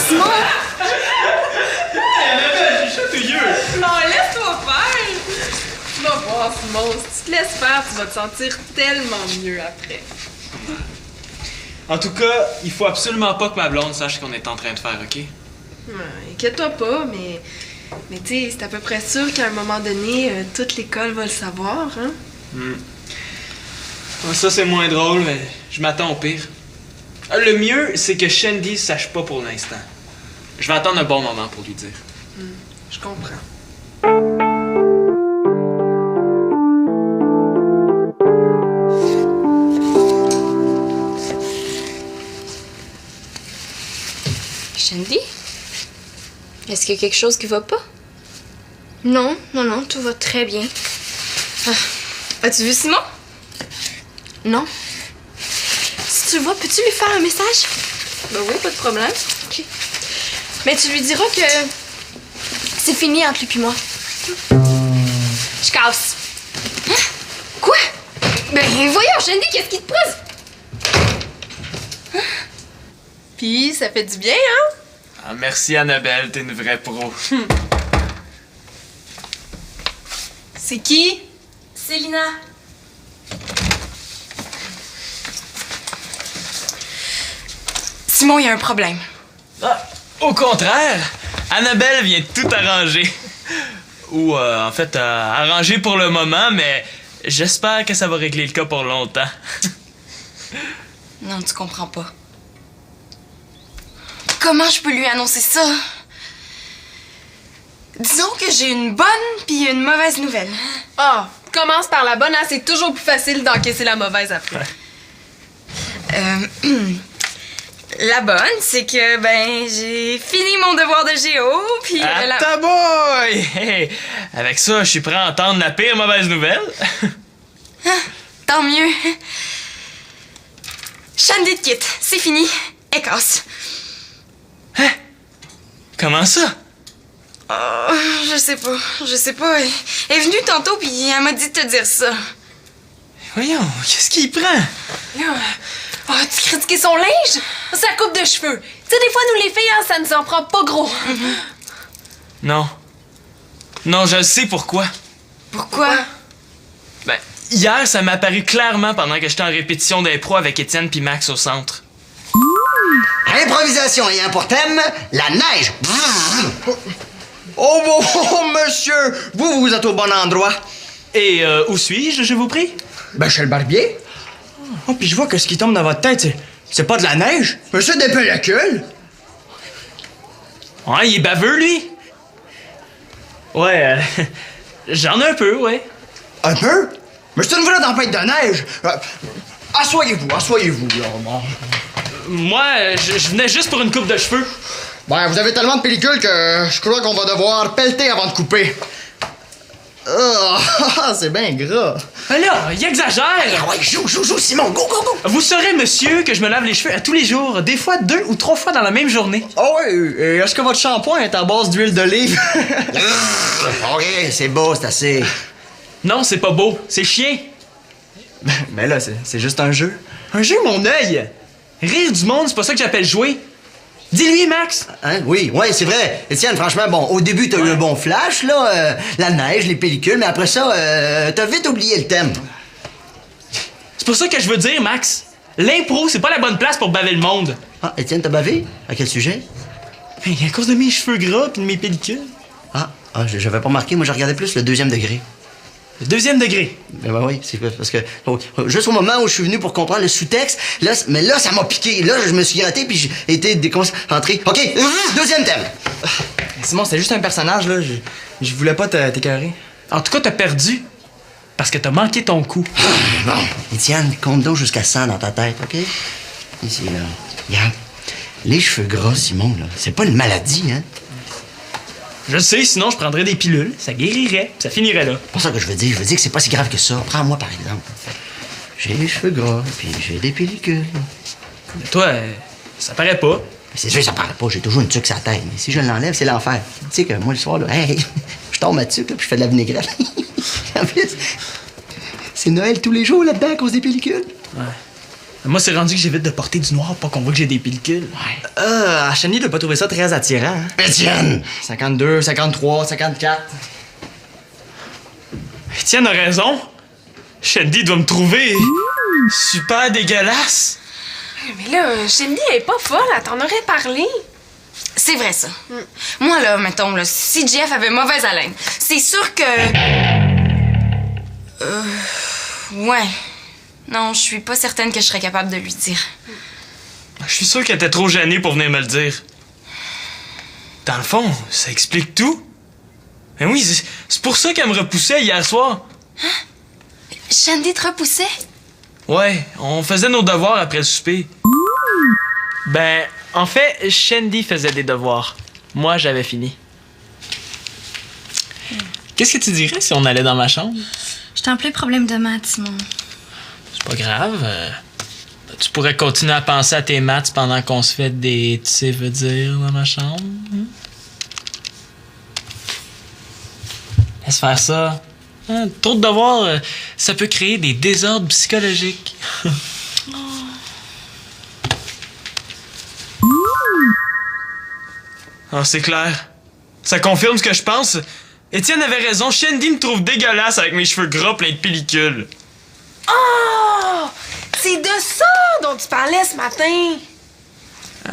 Simon! Je suis chatouilleux! Non, laisse-toi faire! Tu vas voir, Simon, si tu te laisses faire, tu vas te sentir tellement mieux après. En tout cas, il faut absolument pas que ma blonde sache ce qu'on est en train de faire, OK? Ouais, inquiète-toi pas, mais tu sais, c'est à peu près sûr qu'à un moment donné, toute l'école va le savoir, hein? Ça, c'est moins drôle, mais je m'attends au pire. Le mieux, c'est que Shandy sache pas pour l'instant. Je vais attendre un bon moment pour lui dire. Je comprends. Shandy? Est-ce qu'il y a quelque chose qui va pas? Non, tout va très bien. As-tu vu Simon? Non. Si tu le vois, peux-tu lui faire un message? Ben oui, pas de problème. OK. Mais tu lui diras que c'est fini entre lui et moi. Je casse. Hein? Quoi? Ben voyons, Shandy, qu'est-ce qui te presse? Puis, ça fait du bien, hein? Ah, merci, Annabelle, t'es une vraie pro. C'est qui? C'est Lina. Simon, il y a un problème. Ah, au contraire, Annabelle vient tout arranger. Ou, en fait, arranger pour le moment, mais j'espère que ça va régler le cas pour longtemps. Non, tu comprends pas. Comment je peux lui annoncer ça? Disons que j'ai une bonne puis une mauvaise nouvelle. Ah, commence par la bonne, hein? C'est toujours plus facile d'encaisser la mauvaise après. La bonne, c'est que, j'ai fini mon devoir de géo, puis... Ta boy! Hey, avec ça, je suis prêt à entendre la pire mauvaise nouvelle. Tant mieux. Shandy te quitte, c'est fini. Elle casse. Hein? Comment ça? Oh, je sais pas. Elle est venue tantôt, puis elle m'a dit de te dire ça. Voyons, qu'est-ce qu'il prend? Oh, tu critiquais son linge? Sa coupe de cheveux. Tu sais, des fois, nous les filles, hein, ça nous en prend pas gros. Non. Non, je sais pourquoi. Pourquoi? Ben, hier, ça m'a apparu clairement pendant que j'étais en répétition d'impro avec Étienne puis Max au centre. Improvisation ayant pour thème la neige. Oh, monsieur, vous êtes au bon endroit. Et où suis-je, je vous prie? Ben, chez le barbier. Oh, puis je vois que ce qui tombe dans votre tête, c'est pas de la neige, mais c'est des pellicules. Ouais, il est baveux, lui. Ouais, j'en ai un peu, ouais. Un peu? Mais c'est une vraie tempête de neige. Assoyez-vous, là. Bon. Moi, je venais juste pour une coupe de cheveux. Ben, vous avez tellement de pellicules que je crois qu'on va devoir pelleter avant de couper. Oh, c'est bien gras. Mais là, il exagère. Ouais, joue, Simon, go! Vous saurez, monsieur, que je me lave les cheveux à tous les jours, des fois 2 ou 3 fois dans la même journée. Oh oui, et est-ce que votre shampoing est à base d'huile d'olive? OK, c'est beau, c'est assez. Non, c'est pas beau, c'est chien. Mais là, c'est juste un jeu. Un jeu, mon œil! Rire du monde, c'est pas ça que j'appelle jouer. Dis-lui, Max. Hein? Oui, c'est vrai. Étienne, franchement, bon, au début, t'as eu un bon flash, là, la neige, les pellicules, mais après ça, t'as vite oublié le thème. C'est pour ça que je veux dire, Max, l'impro, c'est pas la bonne place pour baver le monde. Ah, Étienne, t'as bavé? À quel sujet? Hey, à cause de mes cheveux gras pis de mes pellicules. J'avais pas remarqué, moi, je regardais plus le 2e degré. Le 2e degré. Ben oui, c'est parce que juste au moment où je suis venu pour comprendre le sous-texte, là, ça m'a piqué. Là, je me suis gratté puis j'ai été déconcentré. OK, 2e thème. Simon, c'était juste un personnage, là. Je voulais pas t'écœurer. En tout cas, t'as perdu. Parce que t'as manqué ton coup. Bon, Étienne, compte donc jusqu'à 100 dans ta tête, OK? Ici, là. Regarde, les cheveux gras, Simon, là, c'est pas une maladie, hein? Je sais, sinon je prendrais des pilules, ça guérirait, ça finirait là. C'est pas ça que je veux dire. Je veux dire que c'est pas si grave que ça. Prends-moi, par exemple. J'ai les cheveux gras, puis j'ai des pellicules. Mais toi, ça paraît pas. C'est sûr que ça paraît pas. J'ai toujours une tuque sur la tête. Mais si je l'enlève, c'est l'enfer. Tu sais que moi, le soir, là, hey, je tombe ma tuque, là, puis je fais de la vinaigrette. En plus, C'est Noël tous les jours là-dedans à cause des pellicules. Ouais. Moi, c'est rendu que j'évite de porter du noir pour qu'on voit que j'ai des pellicules. Ouais. Shandy doit pas trouver ça très attirant. Hein? Étienne! 52, 53, 54. Étienne a raison. Shandy doit me trouver super dégueulasse. Mais là, Shandy, elle est pas folle, elle t'en aurait parlé. C'est vrai, ça. Moi, là, mettons, là, si Jeff avait mauvaise haleine, c'est sûr que... Ouais. Non, je suis pas certaine que je serais capable de lui dire. Je suis sûr qu'elle était trop gênée pour venir me le dire. Dans le fond, ça explique tout. Mais oui, c'est pour ça qu'elle me repoussait hier soir. Shandy te repoussait? Ouais, on faisait nos devoirs après le souper. Ben, en fait, Shandy faisait des devoirs. Moi, j'avais fini. Qu'est-ce que tu dirais si on allait dans ma chambre? J'étais en plein problème de maths, Simon. C'est pas grave. Tu pourrais continuer à penser à tes maths pendant qu'on se fait des tu sais veux dire dans ma chambre. Laisse faire ça. Hein, trop de devoirs, ça peut créer des désordres psychologiques. Ah, c'est clair. Ça confirme ce que je pense. Étienne avait raison, Shandy me trouve dégueulasse avec mes cheveux gras pleins de pellicules. Oh! C'est de ça dont tu parlais ce matin.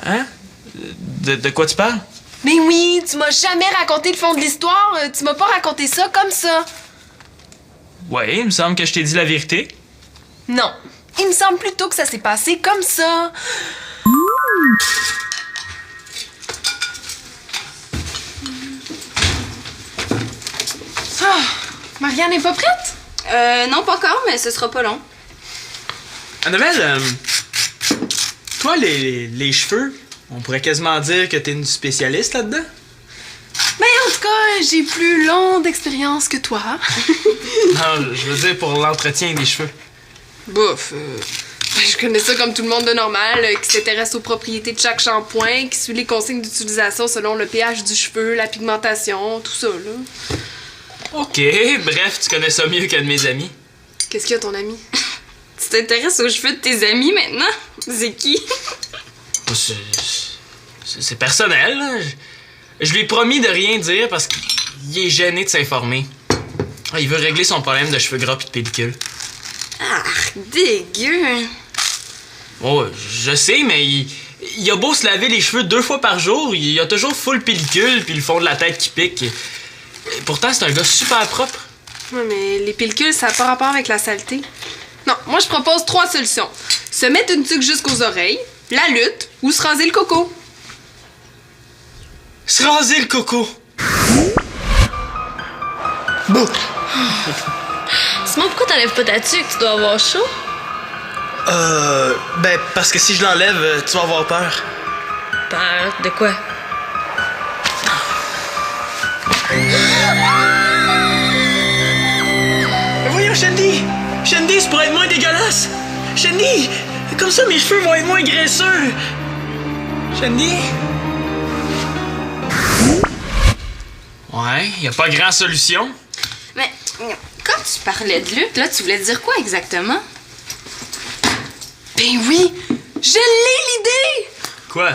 Hein? De quoi tu parles? Mais oui, tu m'as jamais raconté le fond de l'histoire. Tu m'as pas raconté ça comme ça. Ouais, il me semble que je t'ai dit la vérité. Non. Il me semble plutôt que ça s'est passé comme ça. Ah, Marianne n'est pas prête? Non, pas encore, mais ce sera pas long. Annabelle, toi, les cheveux, on pourrait quasiment dire que t'es une spécialiste là-dedans. Ben, en tout cas, j'ai plus long d'expérience que toi. Non, je veux dire pour l'entretien des cheveux. Bouf. Je connais ça comme tout le monde de normal, qui s'intéresse aux propriétés de chaque shampoing, qui suit les consignes d'utilisation selon le pH du cheveu, la pigmentation, tout ça, là. Ok, bref, tu connais ça mieux qu'un de mes amis. Qu'est-ce qu'il y a, ton ami? Tu t'intéresses aux cheveux de tes amis maintenant? C'est qui? C'est personnel, là. Je lui ai promis de rien dire parce qu'il est gêné de s'informer. Ah, il veut régler son problème de cheveux gras pis de pellicule. Ah, dégueu! Oh, je sais, mais il a beau se laver les cheveux 2 fois par jour, il a toujours full pellicule puis le fond de la tête qui pique. Et pourtant, c'est un gars super propre. Ouais, mais les pellicules, ça n'a pas rapport avec la saleté. Non, moi, je propose 3 solutions. Se mettre une tuque jusqu'aux oreilles, la lutte ou se raser le coco. Se raser le coco! Simon, pourquoi t'enlèves pas ta tuque? Tu dois avoir chaud. Ben, parce que si je l'enlève, tu vas avoir peur. Peur de quoi? Voyons, Shandy! Shandy, c'est pour être moins dégueulasse! Shandy! Comme ça, mes cheveux vont être moins graisseux! Shandy? Ouais, y a pas grand solution. Mais quand tu parlais de lutte, là, tu voulais dire quoi exactement? Ben oui, je l'ai l'idée! Quoi?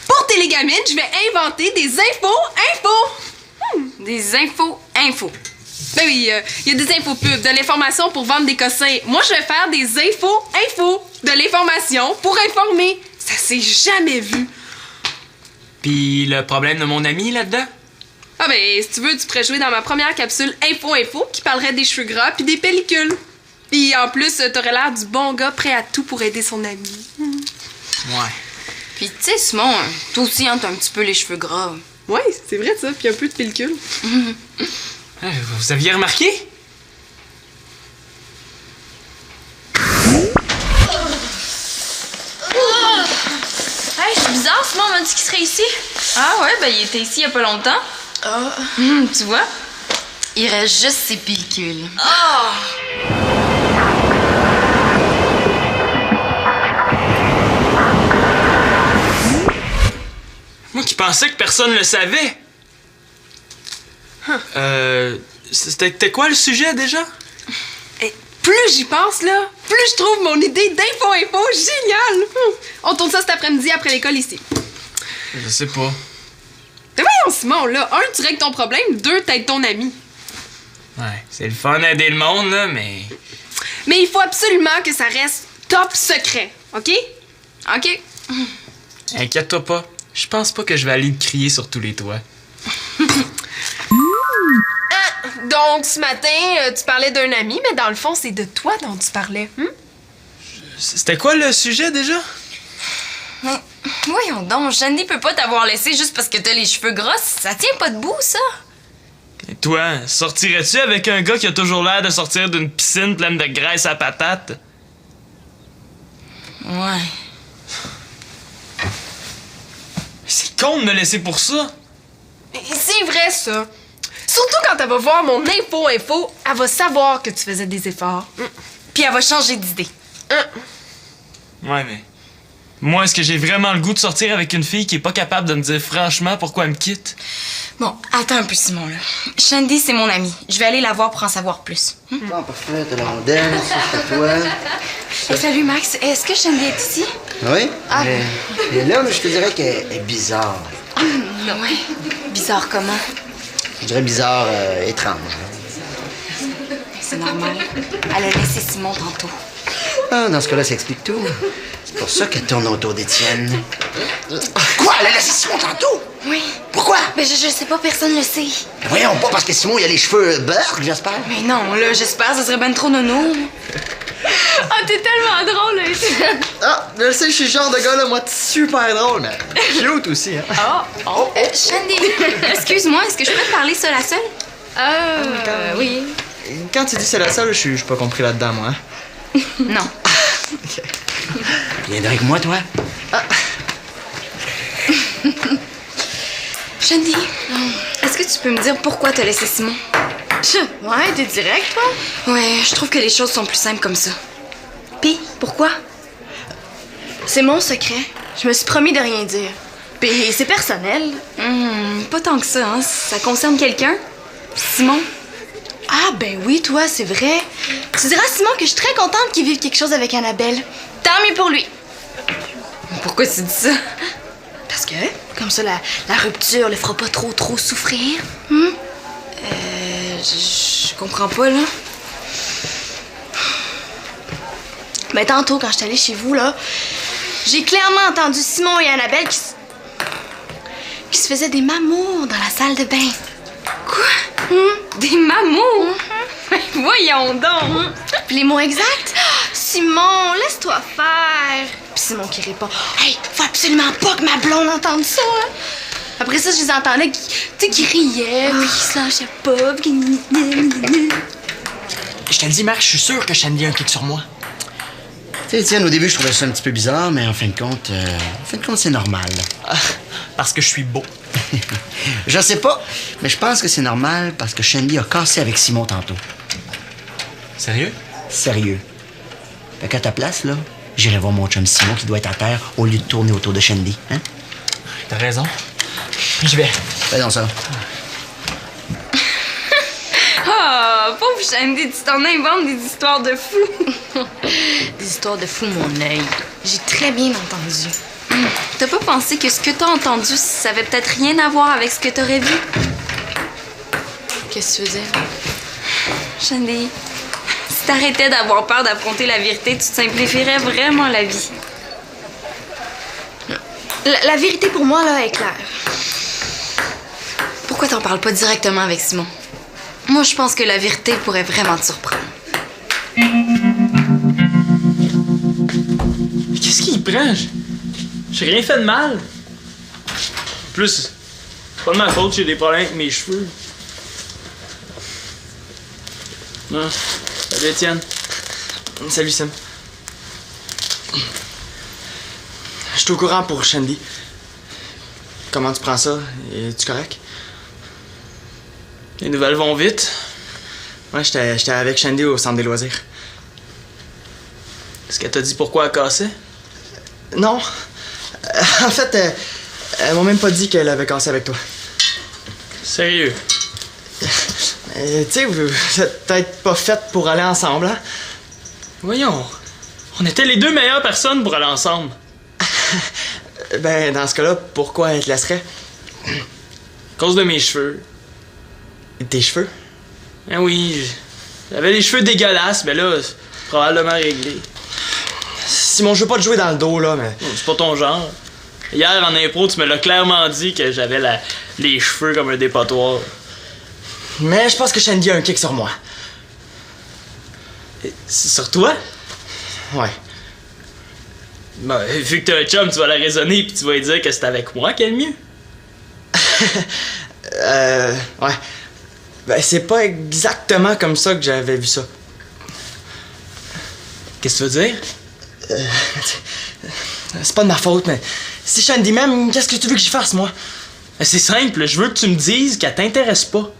Pour Télégamine, je vais inventer des infos. Des infos. Ben oui, il y a des infos pubs, de l'information pour vendre des cossins. Moi, je vais faire des infos, de l'information pour informer. Ça s'est jamais vu. Pis le problème de mon ami là-dedans? Ah ben, si tu veux, tu pourrais jouer dans ma première capsule info qui parlerait des cheveux gras puis des pellicules. Puis en plus, t'aurais l'air du bon gars prêt à tout pour aider son ami. Ouais. Puis tu sais, Simon, toi aussi, hein, t'as un petit peu les cheveux gras. Ouais, c'est vrai ça, puis un peu de pellicule. Vous aviez remarqué? Hey, c'est bizarre, Simon m'a dit qu'il serait ici. Ah ouais, ben il était ici il y a pas longtemps. Ah. Tu vois? Il reste juste ses pellicules. Ah! Moi qui pensais que personne le savait. C'était quoi le sujet déjà? plus j'y pense, là, plus je trouve mon idée d'info géniale. On tourne ça cet après-midi après l'école ici. Je sais pas. Mais voyons, Simon, là, 1, tu règles ton problème, 2, t'aides ton ami. Ouais, c'est le fun d'aider le monde, là, mais... Mais il faut absolument que ça reste top secret, OK? OK? Inquiète-toi pas. Je pense pas que je vais aller te crier sur tous les toits. Donc, ce matin, tu parlais d'un ami, mais dans le fond, c'est de toi dont tu parlais. C'était quoi le sujet, déjà? Mais voyons donc, Shandy peut pas t'avoir laissé juste parce que t'as les cheveux gros. Ça tient pas debout, ça. Et toi, sortirais-tu avec un gars qui a toujours l'air de sortir d'une piscine pleine de graisse à patates? Ouais. C'est con de me laisser pour ça. C'est vrai, ça. Surtout quand elle va voir mon info, elle va savoir que tu faisais des efforts. Puis elle va changer d'idée. Ouais, mais... Moi, est-ce que j'ai vraiment le goût de sortir avec une fille qui est pas capable de me dire franchement pourquoi elle me quitte? Bon, attends un peu, Simon, là. Shandy, c'est mon amie. Je vais aller la voir pour en savoir plus. Bon, parfait, t'as la rondelle, ça c'est toi. Salut, Max. Est-ce que Shandy est ici? Oui? Ah. Mais là, je te dirais qu'elle est bizarre. Ouais. Bizarre comment? Je dirais bizarre, étrange. C'est normal. Elle a laissé Simon tantôt. Ah, dans ce cas-là, ça explique tout. C'est pour ça qu'elle tourne autour d'Étienne. Quoi? Elle a laissé Simon tantôt? Oui. Pourquoi? Mais je sais pas, personne le sait. Ben voyons pas, parce que Simon, il a les cheveux beurre, j'espère. Mais non, là, j'espère, ça serait ben trop nono. Ah, t'es tellement drôle, là. Ah, je le sais, je suis le genre de gars, là, moi, super drôle, mais cute aussi, hein. Shandy, excuse-moi, est-ce que je peux te parler seule à seule? Oui. Quand tu dis c'est la seule, je suis pas compris là-dedans, moi. Hein. Non. Viendrais avec moi, toi? Shandy, est-ce que tu peux me dire pourquoi t'as laissé Simon? Ouais, t'es direct, toi? Ouais, je trouve que les choses sont plus simples comme ça. Pis, pourquoi? C'est mon secret. Je me suis promis de rien dire. Puis c'est personnel. Pas tant que ça, hein. Ça concerne quelqu'un? Simon? Ah, ben oui, toi, c'est vrai. Tu diras à Simon que je suis très contente qu'il vive quelque chose avec Annabelle. Tant mieux pour lui. Pourquoi tu dis ça? Parce que, comme ça, la rupture le fera pas trop souffrir. Je comprends pas, là. Ben tantôt, quand j'étais allée chez vous, là, j'ai clairement entendu Simon et Annabelle qui se faisaient des mamours dans la salle de bain. Quoi? Des mamours? Voyons donc! Puis les mots exacts? Simon, laisse-toi faire. Puis Simon qui répond, hey, faut absolument pas que ma blonde entende ça. Hein? Après ça, je les entendais qui riaient, puis qui se lâchaient pas, puis qui... Je te le dis, Marc, je suis sûr que Shandy a un kick sur moi. Tu sais, Étienne, au début, je trouvais ça un petit peu bizarre, mais en fin de compte, c'est normal. Parce que je suis beau. Je sais pas, mais je pense que c'est normal parce que Shandy a cassé avec Simon tantôt. Sérieux? Sérieux. Fait qu'à ta place, là, j'irai voir mon chum Simon qui doit être à terre au lieu de tourner autour de Shandy, hein? T'as raison. Je vais. Fais donc ça. Ah, pauvre Shandy, tu t'en inventes des histoires de fous. Des histoires de fou, mon œil. J'ai très bien entendu. T'as pas pensé que ce que t'as entendu, ça avait peut-être rien à voir avec ce que t'aurais vu? Qu'est-ce que tu veux dire? Shandy, si t'arrêtais d'avoir peur d'affronter la vérité, tu te simplifierais vraiment la vie. La vérité pour moi, là, est claire. Pourquoi t'en parles pas directement avec Simon? Moi, je pense que la vérité pourrait vraiment te surprendre. Qu'est-ce qu'il prend? J'ai rien fait de mal. En plus, c'est pas de ma faute, j'ai des problèmes avec mes cheveux. Non. Salut, Étienne. Salut, Sim. Je suis au courant pour Shandy. Comment tu prends ça? Es-tu correct? Les nouvelles vont vite. Ouais, j'étais avec Shandy au centre des loisirs. Est-ce qu'elle t'a dit pourquoi elle cassait? Non. En fait, elle m'a même pas dit qu'elle avait cassé avec toi. Sérieux? Tu sais, vous êtes peut-être pas faites pour aller ensemble, hein? Voyons, on était les deux meilleures personnes pour aller ensemble. Ben, dans ce cas-là, pourquoi elle te laisserait? À cause de mes cheveux. Tes cheveux? Ben oui, j'avais les cheveux dégueulasses, mais là, c'est probablement réglé. Simon, je veux pas te jouer dans le dos, là, mais... C'est pas ton genre. Hier, en impro, tu me l'as clairement dit que j'avais les cheveux comme un dépotoir. Mais je pense que Shandy a un kick sur moi. C'est sur toi? Ouais. Ben, vu que t'as un chum, tu vas la raisonner pis tu vas lui dire que c'est avec moi qu'elle est le mieux. Ouais. Ben, c'est pas exactement comme ça que j'avais vu ça. Qu'est-ce que tu veux dire? C'est pas de ma faute, mais... Si Shandy m'aime, qu'est-ce que tu veux que j'y fasse, moi? Ben, c'est simple, je veux que tu me dises qu'elle t'intéresse pas.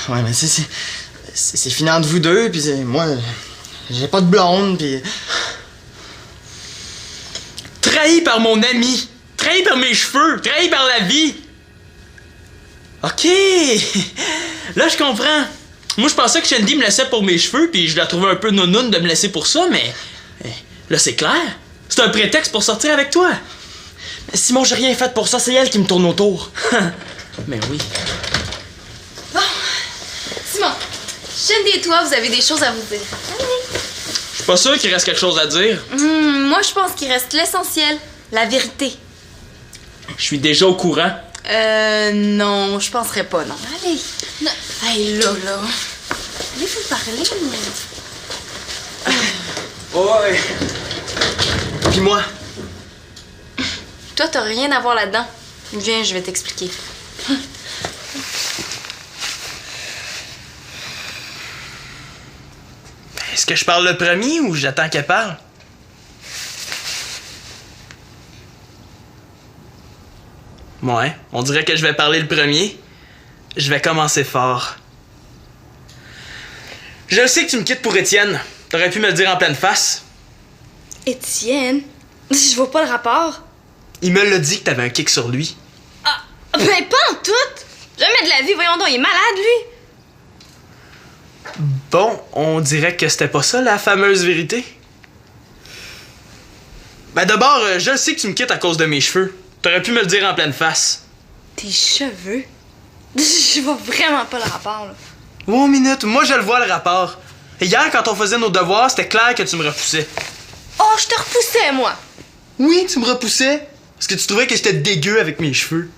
Ouais, mais c'est fini entre vous deux, pis moi... J'ai pas de blonde, pis... Trahi par mon ami! Trahi par mes cheveux! Trahi par la vie! Ok! Là, je comprends. Moi, je pensais que Shandy me laissait pour mes cheveux, puis je la trouvais un peu nounoune de me laisser pour ça, mais... Là, c'est clair. C'est un prétexte pour sortir avec toi. Mais Simon, j'ai rien fait pour ça, c'est elle qui me tourne autour. Mais oui. Bon. Simon, Shandy et toi, vous avez des choses à vous dire. Je suis pas sûr qu'il reste quelque chose à dire. Moi, je pense qu'il reste l'essentiel. La vérité. Je suis déjà au courant. Non, je penserais pas, non. Allez. Non. Hey, là. Allez-vous parler, Ouais. Puis moi? Toi, t'as rien à voir là-dedans. Viens, je vais t'expliquer. Est-ce que je parle le premier ou j'attends qu'elle parle? Ouais, on dirait que je vais parler le premier. Je vais commencer fort. Je sais que tu me quittes pour Étienne. T'aurais pu me le dire en pleine face. Étienne? Je vois pas le rapport. Il me l'a dit que t'avais un kick sur lui. Ah, ben pas en tout. Jamais de la vie, voyons donc, il est malade, lui. Bon, on dirait que c'était pas ça la fameuse vérité. Ben d'abord, je sais que tu me quittes à cause de mes cheveux. T'aurais pu me le dire en pleine face. Tes cheveux? Je vois vraiment pas le rapport, là. Oh, minute, moi je le vois le rapport. Hier, quand on faisait nos devoirs, c'était clair que tu me repoussais. Oh, je te repoussais, moi. Oui, tu me repoussais. Parce que tu trouvais que j'étais dégueu avec mes cheveux.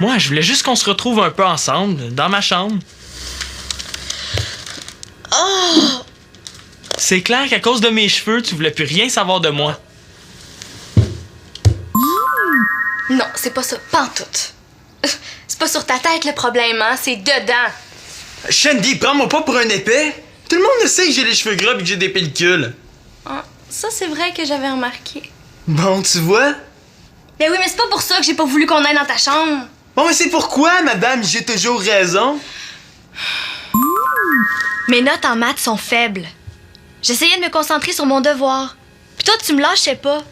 Moi, je voulais juste qu'on se retrouve un peu ensemble, dans ma chambre. Oh! C'est clair qu'à cause de mes cheveux, tu voulais plus rien savoir de moi. Non, c'est pas ça, pas en tout. C'est pas sur ta tête le problème, hein, c'est dedans. Shandy, prends-moi pas pour un épais. Tout le monde le sait que j'ai les cheveux gras et que j'ai des pellicules. Ah, ça, c'est vrai que j'avais remarqué. Bon, tu vois? Ben oui, mais c'est pas pour ça que j'ai pas voulu qu'on aille dans ta chambre. Bon, mais c'est pourquoi, madame, j'ai toujours raison. Mes notes en maths sont faibles. J'essayais de me concentrer sur mon devoir. Puis toi, tu me lâchais pas.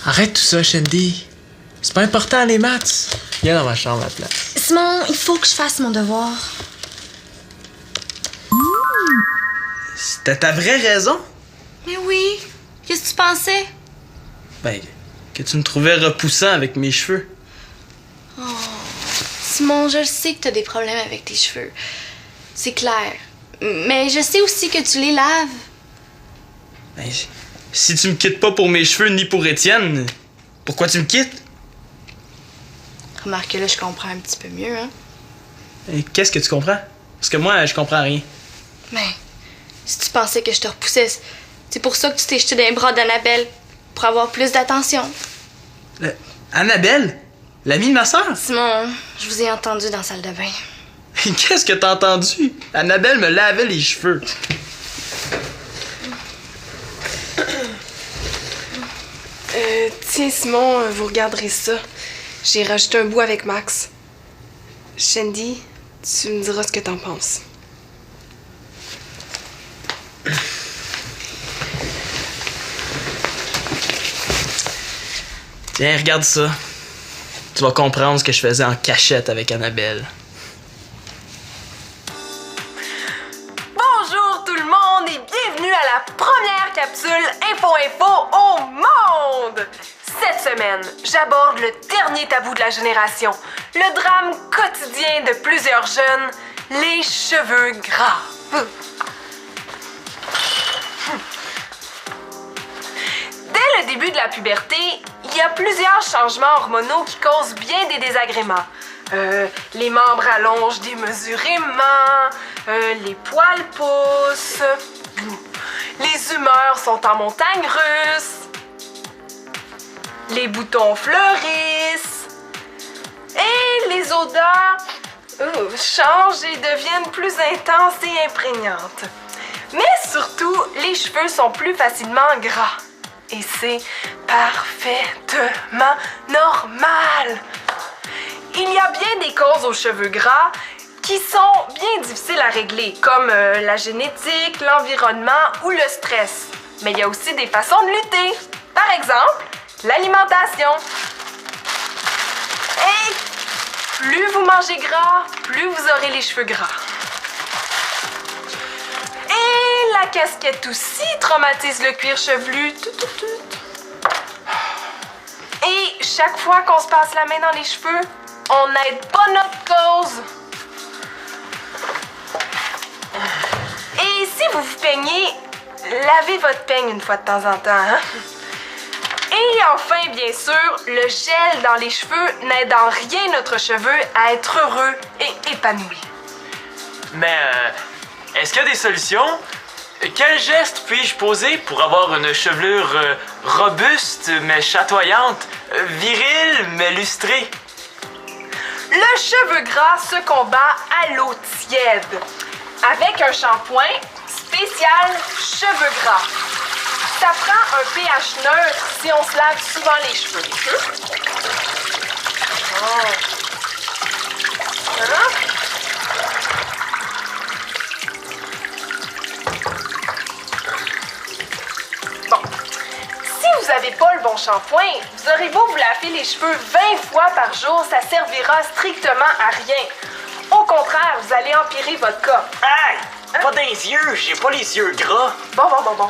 Arrête tout ça, Shandy. C'est pas important, les maths. Viens dans ma chambre à la place. Simon, il faut que je fasse mon devoir. C'était ta vraie raison? Mais oui. Qu'est-ce que tu pensais? Ben, que tu me trouvais repoussant avec mes cheveux. Simon, je sais que t'as des problèmes avec tes cheveux. C'est clair. Mais je sais aussi que tu les laves. Ben, si tu me quittes pas pour mes cheveux ni pour Étienne, pourquoi tu me quittes? Remarque que là, je comprends un petit peu mieux, hein? Et qu'est-ce que tu comprends? Parce que moi, je comprends rien. Mais si tu pensais que je te repoussais, c'est pour ça que tu t'es jeté dans les bras d'Annabelle. Pour avoir plus d'attention. Annabelle? L'amie de ma sœur? Simon, je vous ai entendu dans la salle de bain. Qu'est-ce que t'as entendu? Annabelle me lavait les cheveux. Tiens, Simon, vous regarderez ça. J'ai rajouté un bout avec Max. Shandy, tu me diras ce que t'en penses. Tiens, regarde ça. Tu vas comprendre ce que je faisais en cachette avec Annabelle. Bonjour tout le monde et capsule Info au monde! Cette semaine, j'aborde le dernier tabou de la génération, le drame quotidien de plusieurs jeunes, les cheveux gras. Dès le début de la puberté, il y a plusieurs changements hormonaux qui causent bien des désagréments. Les membres allongent démesurément, les poils poussent, les humeurs sont en montagne russe, les boutons fleurissent et les odeurs changent et deviennent plus intenses et imprégnantes. Mais surtout, les cheveux sont plus facilement gras. Et c'est parfaitement normal. Il y a bien des causes aux cheveux gras qui sont bien difficiles à régler, comme la génétique, l'environnement ou le stress. Mais il y a aussi des façons de lutter. Par exemple, l'alimentation. Et plus vous mangez gras, plus vous aurez les cheveux gras. Et la casquette aussi traumatise le cuir chevelu. Et chaque fois qu'on se passe la main dans les cheveux, on n'aide pas notre cause. Et si vous vous peignez, lavez votre peigne une fois de temps en temps. Hein? Et enfin, bien sûr, le gel dans les cheveux n'aide en rien notre cheveu à être heureux et épanoui. Mais, est-ce qu'il y a des solutions? Quel geste puis-je poser pour avoir une chevelure robuste mais chatoyante, virile mais lustrée? Le cheveu gras se combat à l'eau tiède, avec un shampoing spécial cheveux gras. Ça prend un pH neutre si on se lave souvent les cheveux. Bon, si vous n'avez pas le bon shampoing, vous aurez beau vous laver les cheveux 20 fois par jour, ça servira strictement à rien. Au contraire, vous allez empirer votre cas. Hey! Pas des yeux, j'ai pas les yeux gras. Bon.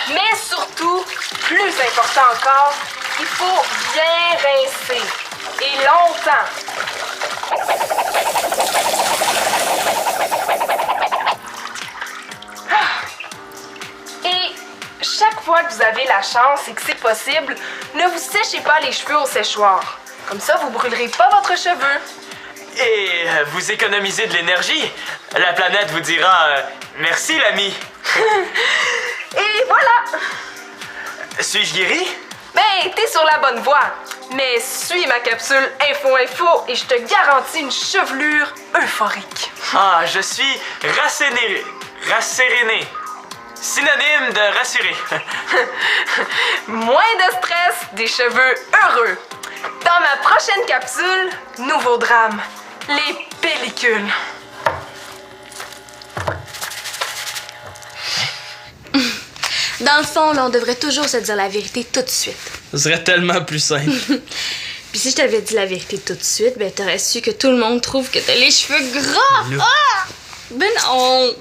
Mais surtout, plus important encore, il faut bien rincer. Et longtemps. Et chaque fois que vous avez la chance et que c'est possible, ne vous séchez pas les cheveux au séchoir. Comme ça, vous brûlerez pas votre cheveu. Et vous économisez de l'énergie. La planète vous dira merci l'ami. Et voilà! Suis-je guéri? Ben, t'es sur la bonne voie. Mais suis ma capsule Info et je te garantis une chevelure euphorique. Ah, je suis rasséréné. Synonyme de rassuré. Moins de stress, des cheveux heureux. Dans ma prochaine capsule, nouveau drame, les pellicules. Dans le fond, là, on devrait toujours se dire la vérité tout de suite. Ce serait tellement plus simple. Puis si je t'avais dit la vérité tout de suite, ben t'aurais su que tout le monde trouve que t'as les cheveux gras. Ah! Ben non!